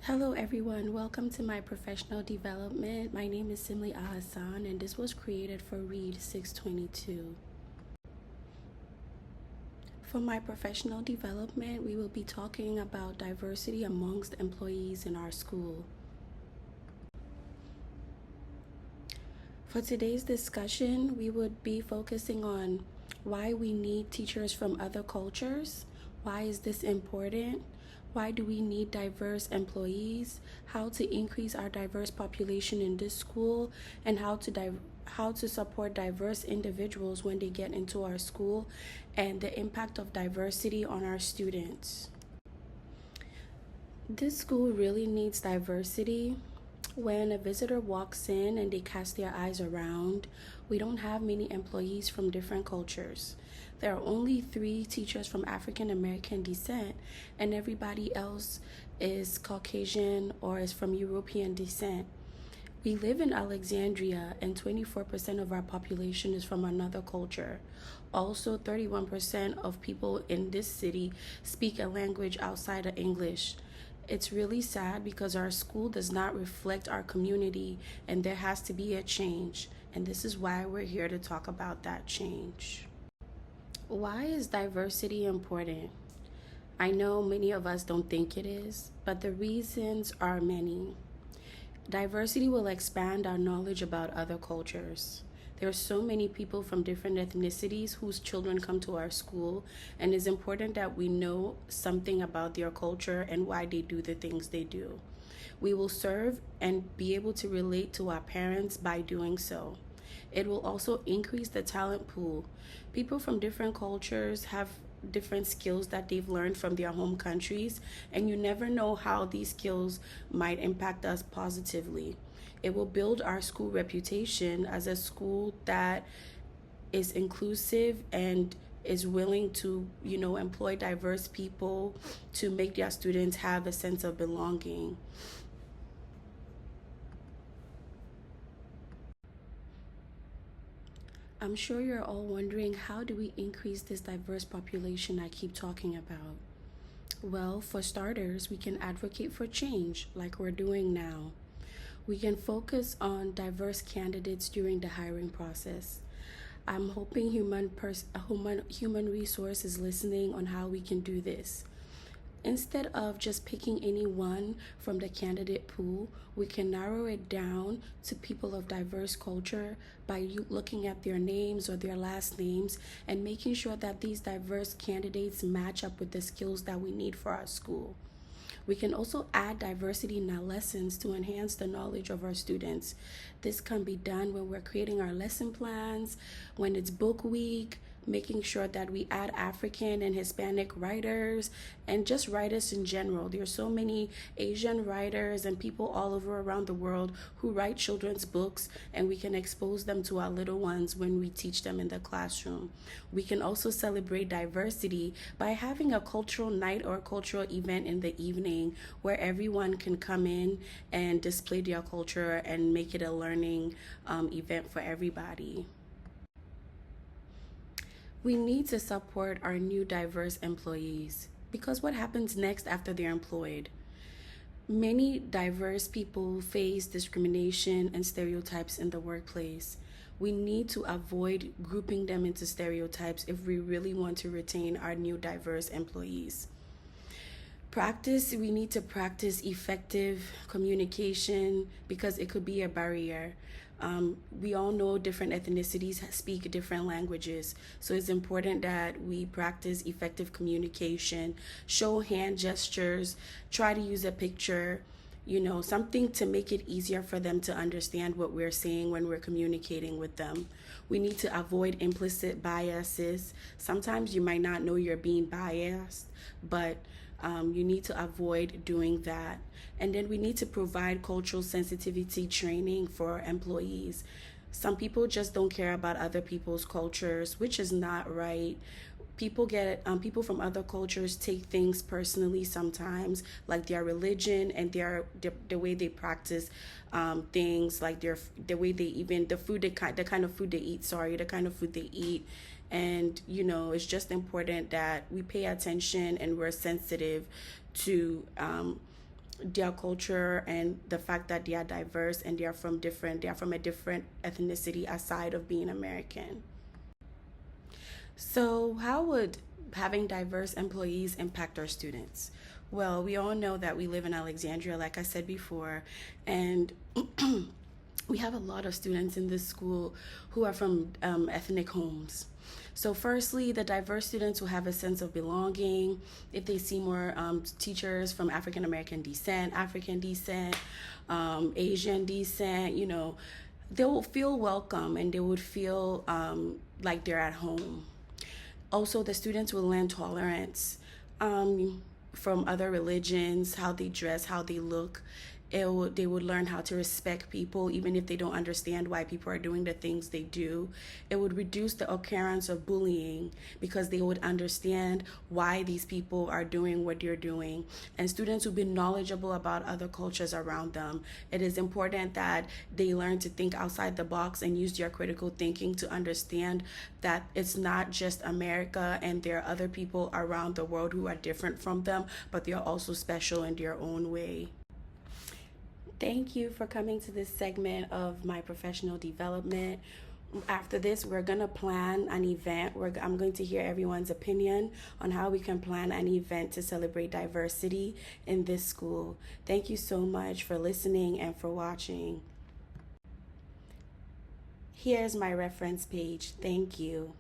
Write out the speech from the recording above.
Hello everyone, welcome to my professional development. My name is Simli Ahassan and this was created for Read 622. For my professional development, we will be talking about diversity amongst employees in our school. For today's discussion, we would be focusing on why we need teachers from other cultures. Why is this important? Why do we need diverse employees? How to increase our diverse population in this school, and how to support diverse individuals when they get into our school, and the impact of diversity on our students. This school really needs diversity. When a visitor walks in and they cast their eyes around, we don't have many employees from different cultures. There are only 3 teachers from African American descent, and everybody else is Caucasian or is from European descent. We live in Alexandria, and 24% of our population is from another culture. Also, 31% of people in this city speak a language outside of English. It's really sad because our school does not reflect our community, and there has to be a change. And this is why we're here to talk about that change. Why is diversity important? I know many of us don't think it is, but the reasons are many. Diversity will expand our knowledge about other cultures. There are so many people from different ethnicities whose children come to our school, and it's important that we know something about their culture and why they do the things they do. We will serve and be able to relate to our parents by doing so. It will also increase the talent pool. People from different cultures have different skills that they've learned from their home countries, and you never know how these skills might impact us positively. It will build our school reputation as a school that is inclusive and is willing to, employ diverse people to make their students have a sense of belonging. I'm sure you're all wondering, how do we increase this diverse population I keep talking about? Well, for starters, we can advocate for change like we're doing now. We can focus on diverse candidates during the hiring process. I'm hoping human resource is listening on how we can do this. Instead of just picking anyone from the candidate pool, we can narrow it down to people of diverse culture by looking at their names or their last names and making sure that these diverse candidates match up with the skills that we need for our school. We can also add diversity in our lessons to enhance the knowledge of our students. This can be done when we're creating our lesson plans, when it's book week, making sure that we add African and Hispanic writers and just writers in general. There are so many Asian writers and people all over around the world who write children's books, and we can expose them to our little ones when we teach them in the classroom. We can also celebrate diversity by having a cultural night or a cultural event in the evening where everyone can come in and display their culture and make it a learning event for everybody. We need to support our new diverse employees because what happens next after they're employed? Many diverse people face discrimination and stereotypes in the workplace. We need to avoid grouping them into stereotypes if we really want to retain our new diverse employees. We need to practice effective communication because it could be a barrier. We all know different ethnicities speak different languages, so it's important that we practice effective communication, show hand gestures, try to use a picture, something to make it easier for them to understand what we're saying when we're communicating with them. We need to avoid implicit biases. Sometimes you might not know you're being biased, but you need to avoid doing that. And then we need to provide cultural sensitivity training for employees. Some people just don't care about other people's cultures, which is not right. People from other cultures take things personally sometimes, like their religion and the way they practice things, like the way they the kind of food they eat. And it's just important that we pay attention and we're sensitive to their culture and the fact that they are diverse and they are from a different ethnicity aside of being American. So, how would having diverse employees impact our students? Well, we all know that we live in Alexandria, like I said before, and we have a lot of students in this school who are from ethnic homes. So, firstly, the diverse students will have a sense of belonging. If they see more teachers from African American descent, African descent, Asian descent, they will feel welcome and they would feel like they're at home. Also, the students will learn tolerance from other religions, how they dress, how they look. They would learn how to respect people, even if they don't understand why people are doing the things they do. It would reduce the occurrence of bullying because they would understand why these people are doing what they're doing. And students would be knowledgeable about other cultures around them. It is important that they learn to think outside the box and use their critical thinking to understand that it's not just America and there are other people around the world who are different from them, but they are also special in their own way. Thank you for coming to this segment of my professional development. After this, we're going to plan an event. I'm going to hear everyone's opinion on how we can plan an event to celebrate diversity in this school. Thank you so much for listening and for watching. Here's my reference page. Thank you.